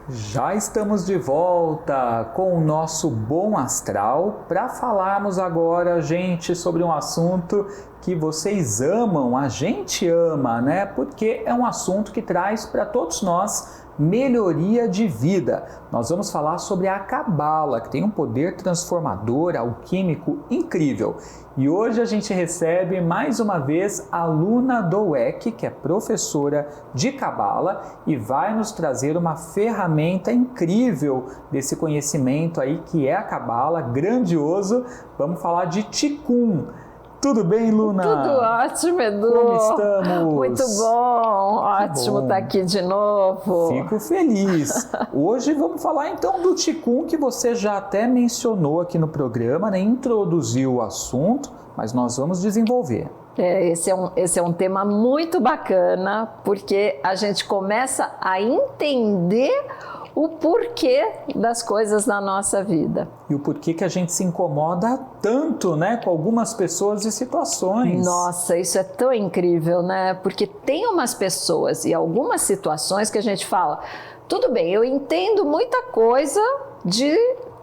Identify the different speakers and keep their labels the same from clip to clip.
Speaker 1: Já estamos de volta com o nosso Bom Astral para falarmos agora, gente, sobre um assunto que vocês amam, a gente ama, né? Porque é um assunto que traz para todos nós melhoria de vida. Nós vamos falar sobre a Cabala, que tem um poder transformador, alquímico incrível. E hoje a gente recebe mais uma vez a Luna Dweck, que é professora de Cabala e vai nos trazer uma ferramenta incrível desse conhecimento aí que é a Cabala, grandioso. Vamos falar de Qigong. Tudo bem, Luna?
Speaker 2: Tudo ótimo, Edu.
Speaker 1: Como estamos?
Speaker 2: Muito bom, ótimo estar aqui de novo.
Speaker 1: Fico feliz. Hoje vamos falar então do Qigong, que você já até mencionou aqui no programa, né? Introduziu o assunto, mas nós vamos desenvolver.
Speaker 2: Esse é um tema muito bacana, porque a gente começa a entender o porquê das coisas na nossa vida.
Speaker 1: E o porquê que a gente se incomoda tanto, né, com algumas pessoas e situações.
Speaker 2: Nossa, isso é tão incrível, né? Porque tem umas pessoas e algumas situações que a gente fala, tudo bem, eu entendo muita coisa de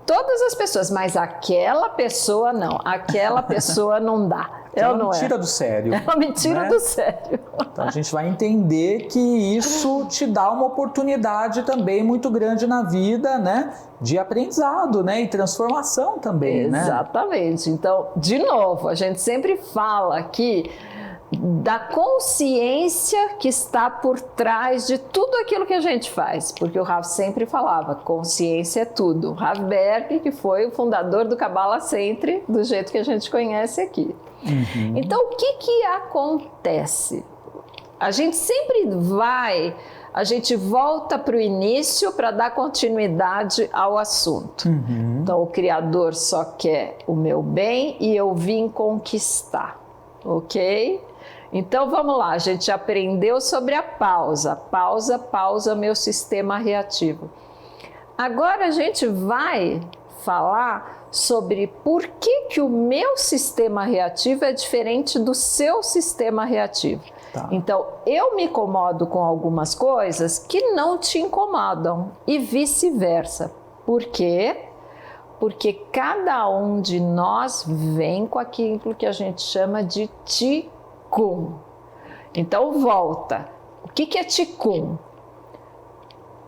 Speaker 2: todas as pessoas, mas aquela pessoa não, aquela pessoa não dá.
Speaker 1: É uma mentira do sério.
Speaker 2: É uma mentira, né? Do sério.
Speaker 1: Então a gente vai entender que isso te dá uma oportunidade também muito grande na vida, né? De aprendizado, né? E transformação também, né?
Speaker 2: Exatamente. Então, de novo, a gente sempre fala aqui da consciência que está por trás de tudo aquilo que a gente faz, porque o Rav sempre falava, consciência é tudo. Rav Berg, que foi o fundador do Kabbalah Center, do jeito que a gente conhece aqui. Uhum. Então, o que acontece? A gente sempre a gente volta para o início para dar continuidade ao assunto. Uhum. Então, o Criador só quer o meu bem e eu vim conquistar, ok? Então, vamos lá, a gente aprendeu sobre a pausa. Pausa meu sistema reativo. Agora a gente vai falar sobre por que o meu sistema reativo é diferente do seu sistema reativo. Tá. Então, eu me incomodo com algumas coisas que não te incomodam e vice-versa. Por quê? Porque cada um de nós vem com aquilo que a gente chama de Qigong. Então, volta. O que é Qigong?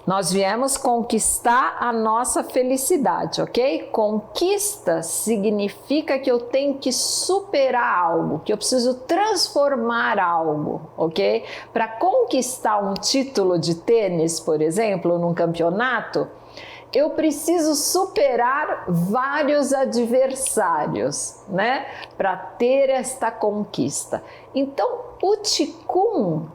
Speaker 2: Nós viemos conquistar a nossa felicidade, ok? Conquista significa que eu tenho que superar algo, que eu preciso transformar algo, ok? Para conquistar um título de tênis, por exemplo, num campeonato, eu preciso superar vários adversários, né? Para ter esta conquista. Então, o Qigong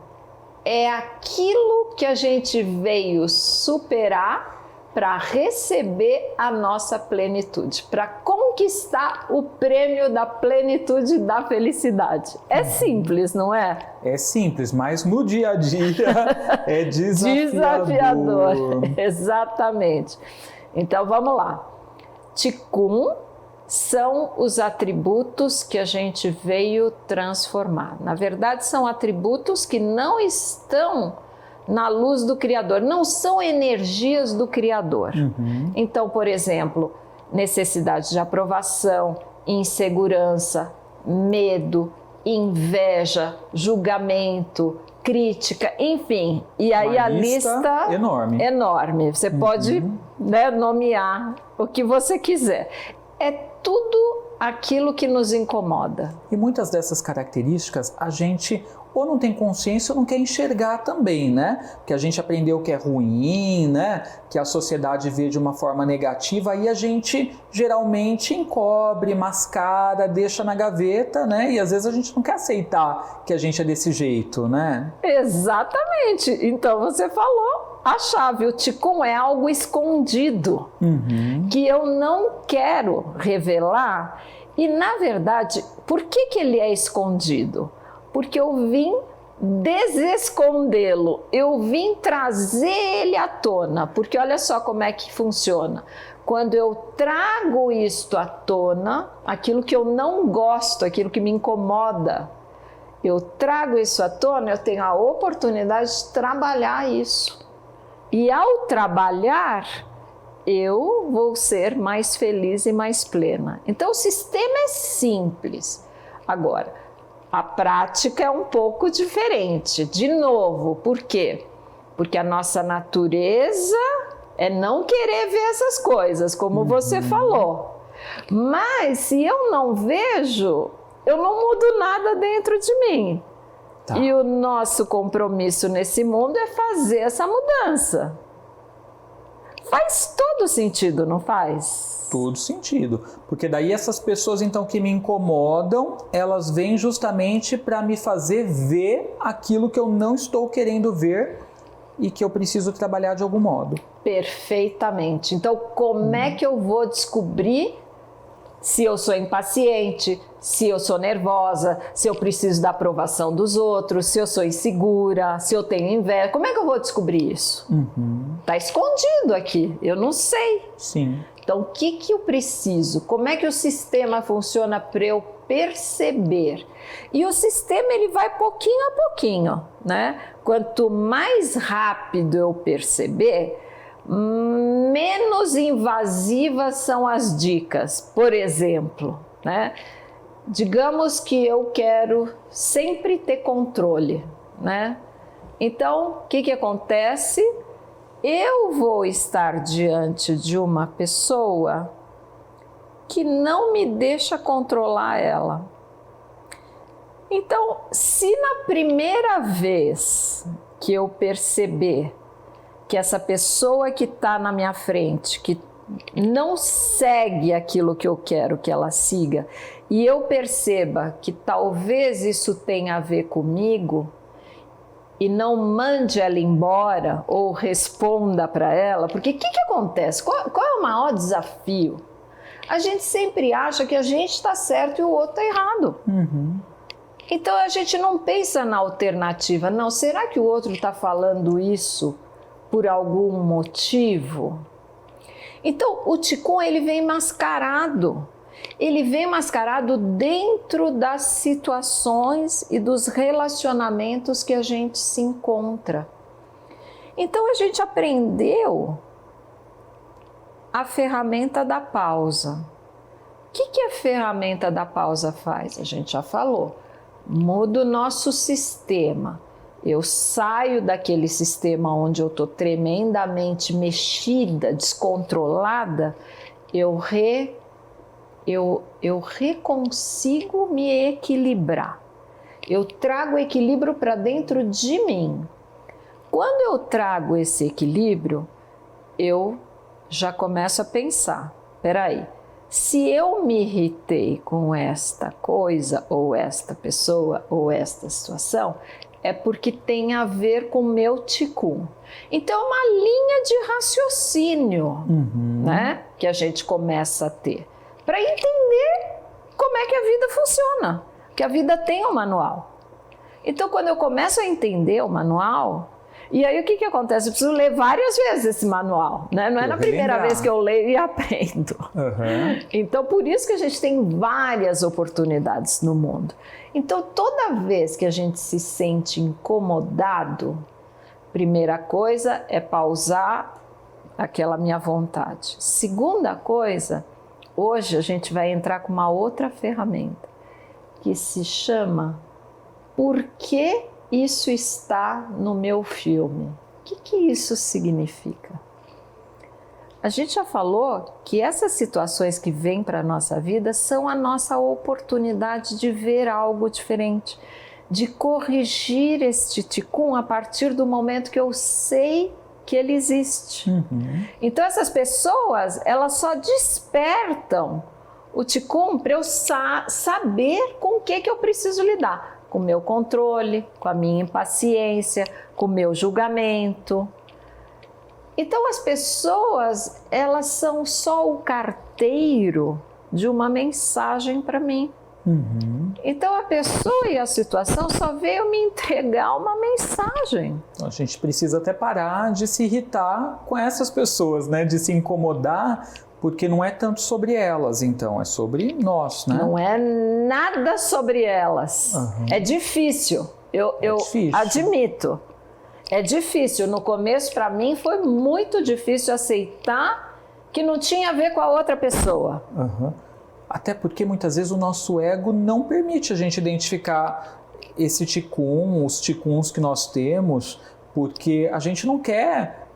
Speaker 2: é aquilo que a gente veio superar para receber a nossa plenitude, para conquistar o prêmio da plenitude da felicidade. É simples, não é?
Speaker 1: É simples, mas no dia a dia é desafiador.
Speaker 2: Exatamente. Então vamos lá. Qigong são os atributos que a gente veio transformar. Na verdade, são atributos que não estão na luz do Criador, não são energias do Criador. Uhum. Então, por exemplo, necessidade de aprovação, insegurança, medo, inveja, julgamento, crítica, enfim. E aí a lista enorme. Você pode, né, nomear o que você quiser. É tudo aquilo que nos incomoda.
Speaker 1: E muitas dessas características a gente ou não tem consciência ou não quer enxergar também, né? Porque a gente aprendeu que é ruim, né? Que a sociedade vê de uma forma negativa e a gente geralmente encobre, mascara, deixa na gaveta, né? E às vezes a gente não quer aceitar que a gente é desse jeito, né?
Speaker 2: Exatamente. Então você falou a chave. O Qigong é algo escondido que eu não quero revelar E na verdade, por que ele é escondido? Porque eu vim desescondê-lo, eu vim trazer ele à tona, porque olha só como é que funciona. Quando eu trago isto à tona, aquilo que eu não gosto, aquilo que me incomoda, eu trago isso à tona, eu tenho a oportunidade de trabalhar isso. E ao trabalhar, eu vou ser mais feliz e mais plena. Então o sistema é simples. Agora, a prática é um pouco diferente. De novo, por quê? Porque a nossa natureza é não querer ver essas coisas, como você falou. Mas se eu não vejo, eu não mudo nada dentro de mim. Tá. E o nosso compromisso nesse mundo é fazer essa mudança. Faz todo sentido, não faz?
Speaker 1: Todo sentido, porque daí essas pessoas então que me incomodam, elas vêm justamente para me fazer ver aquilo que eu não estou querendo ver e que eu preciso trabalhar de algum modo.
Speaker 2: Perfeitamente. Então, como é que eu vou descobrir se eu sou impaciente, se eu sou nervosa, se eu preciso da aprovação dos outros, se eu sou insegura, se eu tenho inveja? Como é que eu vou descobrir isso? Tá escondido aqui, eu não sei.
Speaker 1: Sim.
Speaker 2: Então, o que eu preciso? Como é que o sistema funciona para eu perceber? E o sistema ele vai pouquinho a pouquinho, né? Quanto mais rápido eu perceber, menos invasivas são as dicas. Por exemplo, né? Digamos que eu quero sempre ter controle, né? Então, o que acontece? Eu vou estar diante de uma pessoa que não me deixa controlar ela. Então, se na primeira vez que eu perceber que essa pessoa que está na minha frente, que não segue aquilo que eu quero que ela siga, e eu perceba que talvez isso tenha a ver comigo, e não mande ela embora ou responda para ela, porque o que acontece? Qual é o maior desafio? A gente sempre acha que a gente está certo e o outro está errado. Então a gente não pensa na alternativa. Não, será que o outro está falando isso por algum motivo? Então o Qigong ele vem mascarado. Ele vem mascarado dentro das situações e dos relacionamentos que a gente se encontra. Então a gente aprendeu a ferramenta da pausa. O que a ferramenta da pausa faz? A gente já falou. Muda o nosso sistema. Eu saio daquele sistema onde eu estou tremendamente mexida, descontrolada, eu reconsigo me equilibrar. Eu trago o equilíbrio para dentro de mim. Quando eu trago esse equilíbrio, eu já começo a pensar, peraí, se eu me irritei com esta coisa, ou esta pessoa, ou esta situação, é porque tem a ver com o meu Qigong. Então é uma linha de raciocínio, né, que a gente começa a ter, para entender como é que a vida funciona, que a vida tem um manual. Então quando eu começo a entender o manual, e aí o que acontece? Eu preciso ler várias vezes esse manual, né? Não é na primeira vez que eu leio e aprendo. Então por isso que a gente tem várias oportunidades no mundo. Então toda vez que a gente se sente incomodado, primeira coisa é pausar aquela minha vontade. Segunda coisa, hoje a gente vai entrar com uma outra ferramenta que se chama Por que isso está no meu filme? O que isso significa? A gente já falou que essas situações que vêm para a nossa vida são a nossa oportunidade de ver algo diferente, de corrigir este Qigong a partir do momento que eu sei que ele existe. Então essas pessoas, elas só despertam o Qigong para eu saber com o que eu preciso lidar. Com o meu controle, com a minha impaciência, com o meu julgamento. Então as pessoas, elas são só o carteiro de uma mensagem para mim. Então a pessoa e a situação só veio me entregar uma mensagem.
Speaker 1: A gente precisa até parar de se irritar com essas pessoas, né? De se incomodar, porque não é tanto sobre elas, então, é sobre nós, né?
Speaker 2: Não é nada sobre elas. É difícil, eu
Speaker 1: difícil.
Speaker 2: Admito. É difícil. No começo, para mim, foi muito difícil aceitar que não tinha a ver com a outra pessoa.
Speaker 1: Até porque muitas vezes o nosso ego não permite a gente identificar esse ticum, os ticuns que nós temos, porque a gente não quer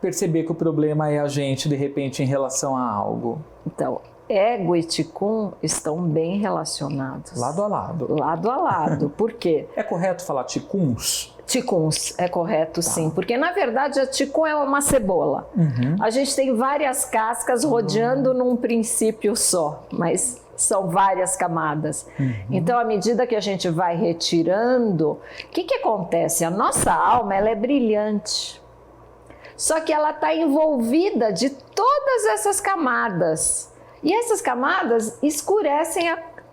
Speaker 1: perceber que o problema é a gente, de repente, em relação a algo.
Speaker 2: Então, ego e ticum estão bem relacionados.
Speaker 1: Lado a lado.
Speaker 2: Lado a lado. Por quê?
Speaker 1: É correto falar ticuns?
Speaker 2: Ticuns, é correto, sim. Porque, na verdade, a ticum é uma cebola. A gente tem várias cascas rodeando num princípio só, mas são várias camadas. Então, à medida que a gente vai retirando, o que acontece? A nossa alma, ela é brilhante. Só que ela está envolvida de todas essas camadas. E essas camadas escurecem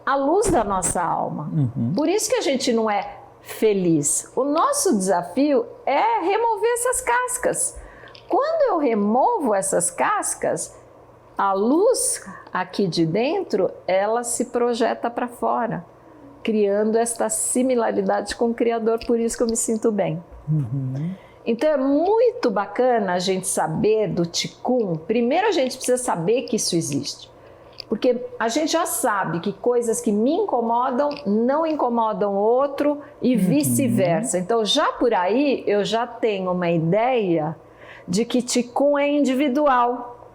Speaker 2: a luz da nossa alma. Por isso que a gente não é feliz. O nosso desafio é remover essas cascas. Quando eu removo essas cascas, a luz aqui de dentro, ela se projeta para fora, criando esta similaridade com o Criador, por isso que eu me sinto bem. Então é muito bacana a gente saber do ticum. Primeiro a gente precisa saber que isso existe. Porque a gente já sabe que coisas que me incomodam não incomodam outro e vice-versa. Então já por aí eu já tenho uma ideia de que ticum é individual.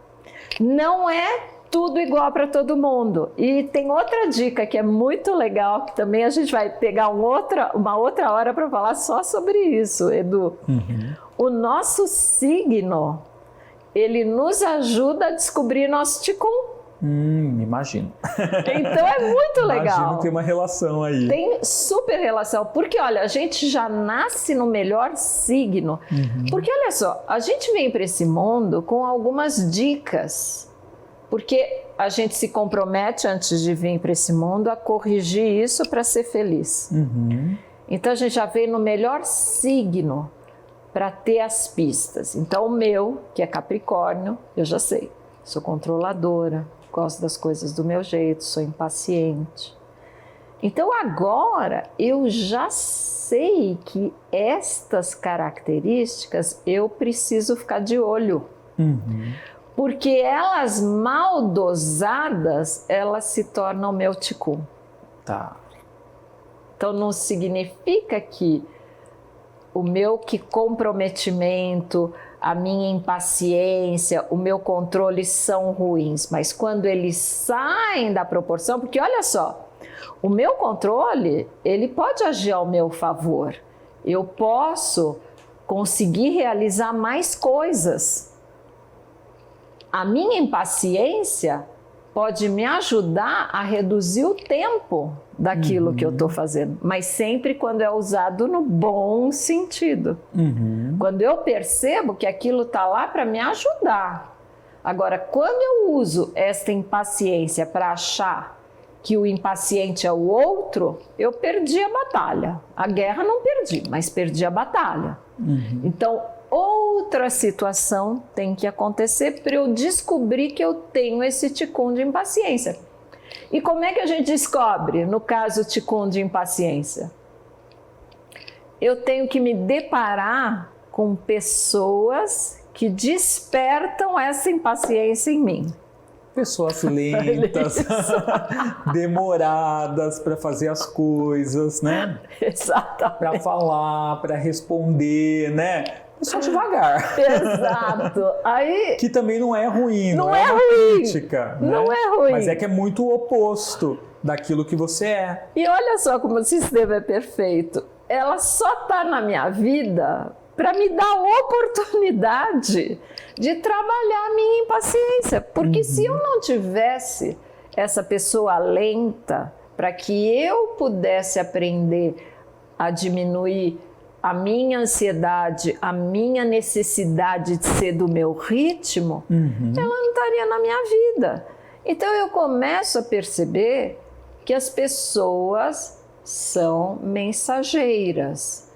Speaker 2: Não é tudo igual para todo mundo. E tem outra dica que é muito legal, que também a gente vai pegar uma outra hora para falar só sobre isso, Edu. O nosso signo, ele nos ajuda a descobrir nosso ticum.
Speaker 1: Imagino.
Speaker 2: Então é muito legal.
Speaker 1: Imagino ter uma relação aí.
Speaker 2: Tem super relação, porque olha, a gente já nasce no melhor signo. Porque olha só, a gente vem para esse mundo com algumas dicas, porque a gente se compromete antes de vir para esse mundo a corrigir isso para ser feliz. Então a gente já veio no melhor signo para ter as pistas. Então o meu, que é Capricórnio, eu já sei, sou controladora, gosto das coisas do meu jeito, sou impaciente. Então agora eu já sei que estas características eu preciso ficar de olho. Porque elas mal dosadas, elas se tornam meu ticum.
Speaker 1: Tá.
Speaker 2: Então não significa que o meu comprometimento, a minha impaciência, o meu controle são ruins, mas quando eles saem da proporção, porque olha só, o meu controle, ele pode agir ao meu favor. Eu posso conseguir realizar mais coisas. A minha impaciência pode me ajudar a reduzir o tempo daquilo que eu estou fazendo, mas sempre quando é usado no bom sentido. Quando eu percebo que aquilo está lá para me ajudar. Agora, quando eu uso esta impaciência para achar que o impaciente é o outro, eu perdi a batalha. A guerra não perdi, mas perdi a batalha. Então, outra situação tem que acontecer para eu descobrir que eu tenho esse ticum de impaciência. E como é que a gente descobre, no caso, ticum de impaciência? Eu tenho que me deparar com pessoas que despertam essa impaciência em mim.
Speaker 1: Pessoas lentas, demoradas para fazer as coisas, né?
Speaker 2: Exatamente.
Speaker 1: Para falar, para responder, né? Só devagar.
Speaker 2: Exato. Aí,
Speaker 1: que também não é ruim,
Speaker 2: não
Speaker 1: é
Speaker 2: é
Speaker 1: uma
Speaker 2: ruim.
Speaker 1: crítica.
Speaker 2: Não
Speaker 1: né?
Speaker 2: é ruim.
Speaker 1: Mas é que é muito o oposto daquilo que você é.
Speaker 2: E olha só como o sistema é perfeito. Ela só está na minha vida para me dar a oportunidade de trabalhar a minha impaciência. Porque se eu não tivesse essa pessoa lenta, para que eu pudesse aprender a diminuir a minha ansiedade, a minha necessidade de ser do meu ritmo, ela não estaria na minha vida. Então eu começo a perceber que as pessoas são mensageiras.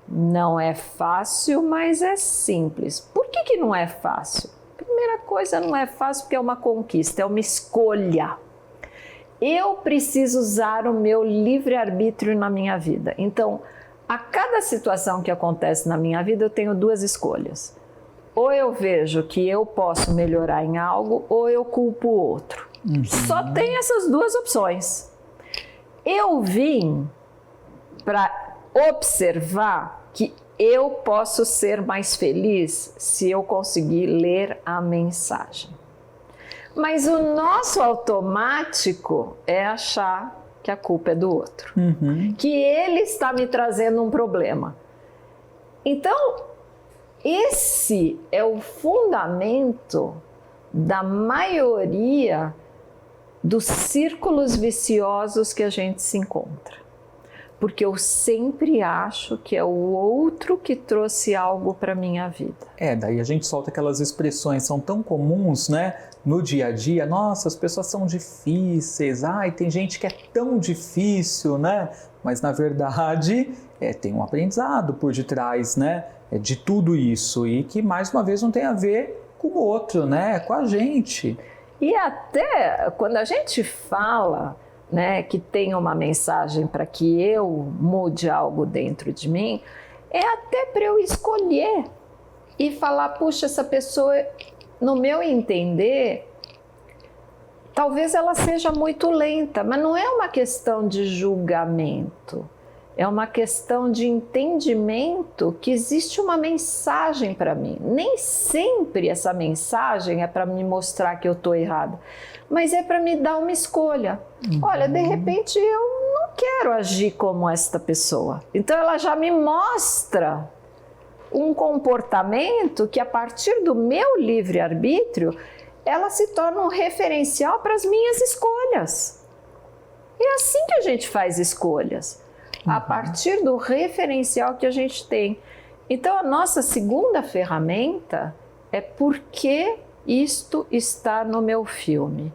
Speaker 2: Não é fácil, mas é simples. Por que não é fácil? Primeira coisa, não é fácil porque é uma conquista, é uma escolha. Eu preciso usar o meu livre-arbítrio na minha vida. Então, a cada situação que acontece na minha vida, eu tenho duas escolhas. Ou eu vejo que eu posso melhorar em algo, ou eu culpo o outro. Só tem essas duas opções. Eu vim para observar que eu posso ser mais feliz se eu conseguir ler a mensagem. Mas o nosso automático é achar que a culpa é do outro, que ele está me trazendo um problema. Então, esse é o fundamento da maioria dos círculos viciosos que a gente se encontra. Porque eu sempre acho que é o outro que trouxe algo para a minha vida.
Speaker 1: Daí a gente solta aquelas expressões, são tão comuns, né? No dia a dia, nossa, as pessoas são difíceis, tem gente que é tão difícil, né? Mas na verdade, tem um aprendizado por detrás, né? De tudo isso e que mais uma vez não tem a ver com o outro, né? Com a gente.
Speaker 2: E até quando a gente fala, né, que tem uma mensagem para que eu mude algo dentro de mim, é até para eu escolher e falar, puxa, essa pessoa, no meu entender, talvez ela seja muito lenta, mas não é uma questão de julgamento, é uma questão de entendimento que existe uma mensagem para mim. Nem sempre essa mensagem é para me mostrar que eu estou errada, mas é para me dar uma escolha. Olha, de repente eu não quero agir como esta pessoa. Então ela já me mostra um comportamento que a partir do meu livre-arbítrio, ela se torna um referencial para as minhas escolhas. E é assim que a gente faz escolhas, a partir do referencial que a gente tem. Então a nossa segunda ferramenta é por que isto está no meu filme.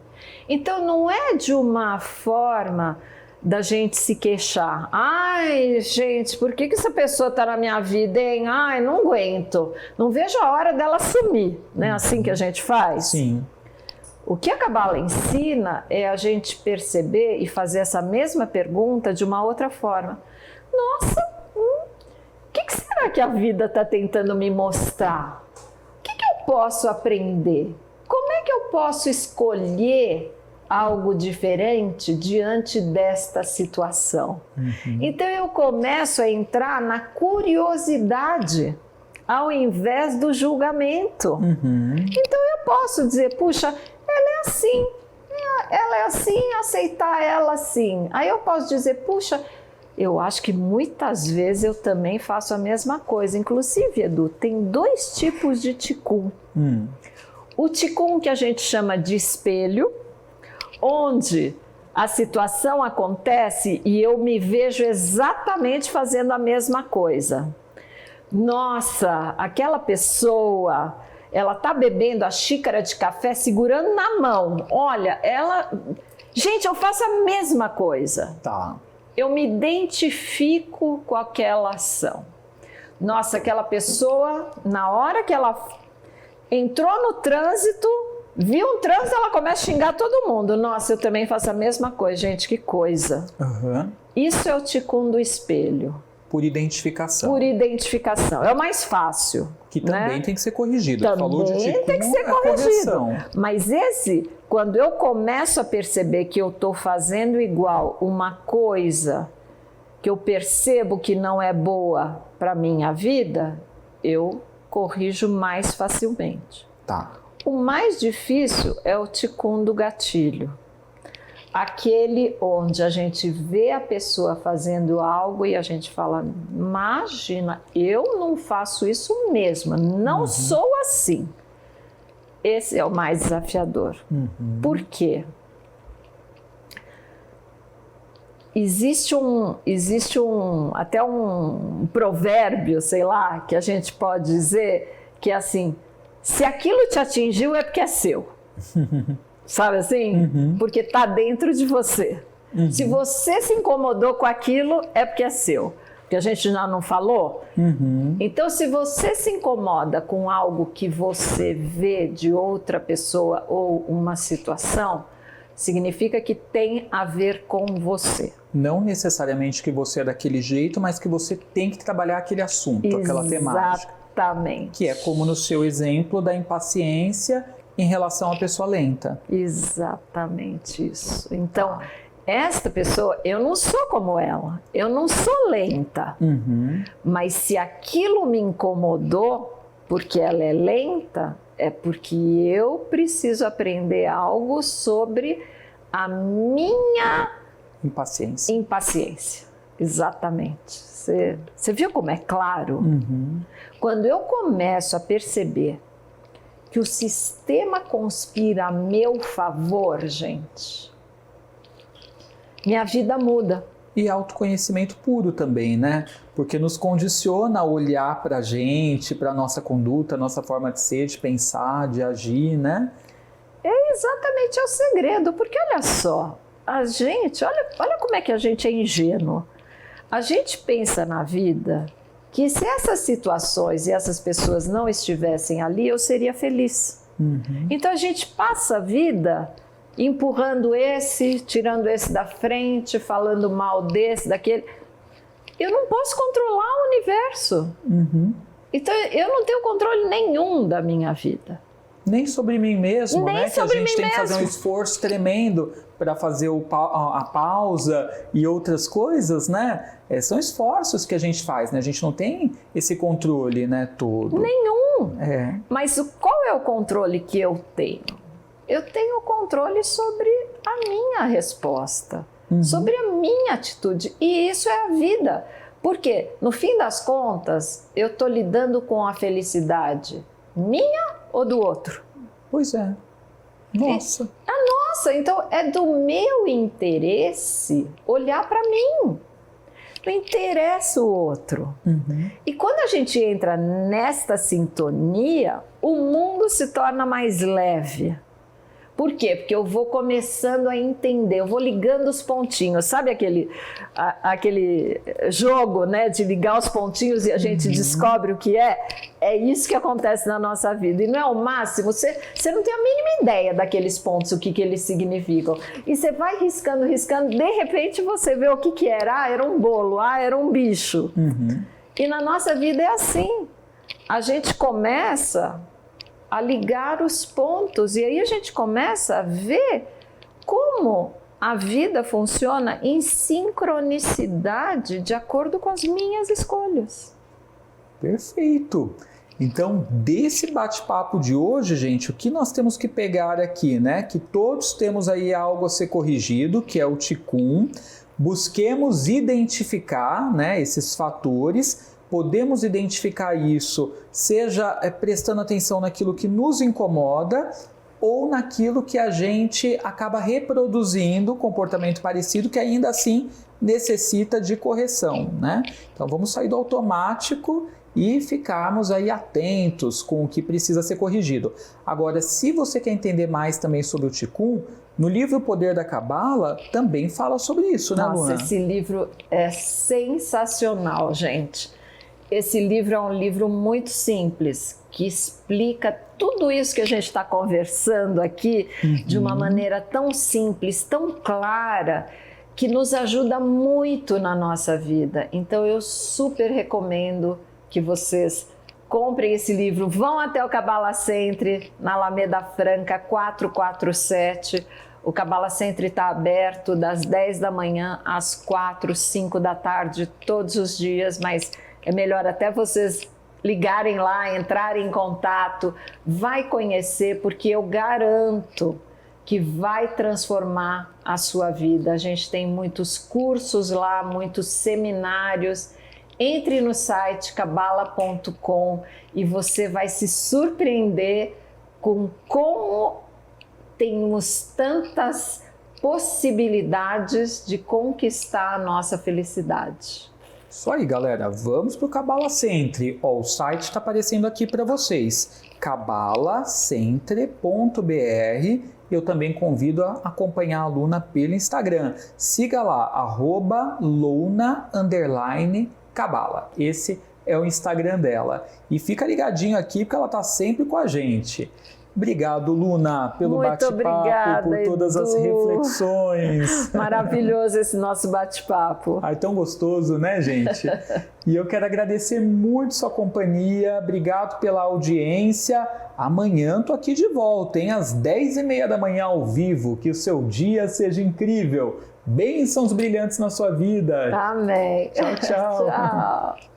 Speaker 2: Então não é de uma forma da gente se queixar. Ai, gente, por que essa pessoa está na minha vida, hein? Ai, não aguento. Não vejo a hora dela sumir, né? Assim que a gente faz.
Speaker 1: Sim.
Speaker 2: O que a Cabala ensina é a gente perceber e fazer essa mesma pergunta de uma outra forma. Nossa, o que será que a vida está tentando me mostrar? O que eu posso aprender? Como é que eu posso escolher algo diferente diante desta situação? Então eu começo a entrar na curiosidade ao invés do julgamento. Então eu posso dizer, puxa, ela é assim, aceitar ela assim. Aí eu posso dizer, puxa, eu acho que muitas vezes eu também faço a mesma coisa. Inclusive, Edu, tem dois tipos de ticum. O ticum que a gente chama de espelho, onde a situação acontece e eu me vejo exatamente fazendo a mesma coisa. Nossa, aquela pessoa, ela tá bebendo a xícara de café segurando na mão. Olha, gente, eu faço a mesma coisa.
Speaker 1: Tá.
Speaker 2: Eu me identifico com aquela ação. Nossa, aquela pessoa, na hora que ela entrou no trânsito, viu um trânsito, ela começa a xingar todo mundo. Nossa, eu também faço a mesma coisa. Gente, que coisa. Isso é o ticum do espelho.
Speaker 1: Por identificação.
Speaker 2: Por identificação. É o mais fácil.
Speaker 1: Que também, né, tem que ser corrigido.
Speaker 2: Também
Speaker 1: falou de ticum,
Speaker 2: tem que ser corrigido. Mas esse, quando eu começo a perceber que eu estou fazendo igual uma coisa que eu percebo que não é boa para a minha vida, eu corrijo mais facilmente.
Speaker 1: Tá.
Speaker 2: O mais difícil é o ticum do gatilho. Aquele onde a gente vê a pessoa fazendo algo e a gente fala, imagina, eu não faço isso mesmo, não sou assim. Esse é o mais desafiador. Por quê? Existe até um provérbio, sei lá, que a gente pode dizer que é assim, se aquilo te atingiu é porque é seu. sabe assim? Porque está dentro de você. Se você se incomodou com aquilo, é porque é seu. Que a gente já não falou? Então, se você se incomoda com algo que você vê de outra pessoa ou uma situação, significa que tem a ver com você.
Speaker 1: Não necessariamente que você é daquele jeito, mas que você tem que trabalhar aquele assunto, aquela temática.
Speaker 2: Exatamente.
Speaker 1: Que é como no seu exemplo da impaciência em relação à pessoa lenta.
Speaker 2: Exatamente isso. Então, esta pessoa, eu não sou como ela, eu não sou lenta, mas se aquilo me incomodou porque ela é lenta, é porque eu preciso aprender algo sobre a minha impaciência. Exatamente. Você viu como é claro? Quando eu começo a perceber que o sistema conspira a meu favor, gente, minha vida muda.
Speaker 1: E autoconhecimento puro também, né? Porque nos condiciona a olhar para a gente, para a nossa conduta, a nossa forma de ser, de pensar, de agir, né?
Speaker 2: É exatamente o segredo, porque olha só, a gente, olha como é que a gente é ingênuo. A gente pensa na vida que se essas situações e essas pessoas não estivessem ali, eu seria feliz. Então a gente passa a vida empurrando esse, tirando esse da frente, falando mal desse, daquele. Eu não posso controlar o universo. Então eu não tenho controle nenhum da minha vida.
Speaker 1: Nem sobre mim mesmo,
Speaker 2: Nem
Speaker 1: né? Que a
Speaker 2: sobre
Speaker 1: gente
Speaker 2: mim
Speaker 1: tem que fazer um
Speaker 2: mesmo.
Speaker 1: esforço tremendo para fazer a pausa e outras coisas, né? São esforços que a gente faz, né? A gente não tem esse controle, né, todo.
Speaker 2: Nenhum.
Speaker 1: É.
Speaker 2: Mas qual é o controle que eu tenho? Eu tenho controle sobre a minha resposta, sobre a minha atitude. E isso é a vida. Porque, no fim das contas, eu estou lidando com a felicidade minha ou do outro?
Speaker 1: Pois é. Nossa.
Speaker 2: Nossa, então é do meu interesse olhar para mim. Não interessa o outro. E quando a gente entra nesta sintonia, o mundo se torna mais leve. Por quê? Porque eu vou começando a entender, eu vou ligando os pontinhos. Sabe aquele jogo, né, de ligar os pontinhos e a gente descobre o que é? É isso que acontece na nossa vida. E não é o máximo, você não tem a mínima ideia daqueles pontos, o que eles significam. E você vai riscando, de repente você vê o que era. Ah, era um bolo, ah, era um bicho. E na nossa vida é assim. A gente começa a ligar os pontos e aí a gente começa a ver como a vida funciona em sincronicidade de acordo com as minhas escolhas.
Speaker 1: Perfeito. Então, desse bate-papo de hoje, gente, o que nós temos que pegar aqui, né? Que todos temos aí algo a ser corrigido, que é o Qigong. Busquemos identificar, né, esses fatores. Podemos identificar isso, seja prestando atenção naquilo que nos incomoda ou naquilo que a gente acaba reproduzindo, comportamento parecido, que ainda assim necessita de correção, né? Então vamos sair do automático e ficarmos aí atentos com o que precisa ser corrigido. Agora, se você quer entender mais também sobre o Qigong, no livro O Poder da Cabala também fala sobre isso, né, Luna?
Speaker 2: Nossa, esse livro é sensacional, gente. Esse livro é um livro muito simples, que explica tudo isso que a gente está conversando aqui de uma maneira tão simples, tão clara, que nos ajuda muito na nossa vida. Então eu super recomendo que vocês comprem esse livro, vão até o Cabala Center, na Alameda Franca 447. O Cabala Center está aberto das 10 da manhã às 4, 5 da tarde, todos os dias, mas é melhor até vocês ligarem lá, entrarem em contato, vai conhecer, porque eu garanto que vai transformar a sua vida. A gente tem muitos cursos lá, muitos seminários. Entre no site cabala.com e você vai se surpreender com como temos tantas possibilidades de conquistar a nossa felicidade.
Speaker 1: Isso aí, galera. Vamos para o Cabala Center. Ó, o site está aparecendo aqui para vocês. cabalacentre.br Eu também convido a acompanhar a Luna pelo Instagram. Siga lá, @Luna_Cabala. Esse é o Instagram dela. E fica ligadinho aqui porque ela está sempre com a gente. Obrigado, Luna, pelo bate-papo, por todas as reflexões.
Speaker 2: Maravilhoso esse nosso bate-papo.
Speaker 1: Ai, tão gostoso, né, gente? E eu quero agradecer muito sua companhia. Obrigado pela audiência. Amanhã tô aqui de volta, hein? Às 10h30 da manhã ao vivo. Que o seu dia seja incrível. Bênçãos brilhantes na sua vida.
Speaker 2: Amém.
Speaker 1: Tchau, tchau.
Speaker 2: Tchau.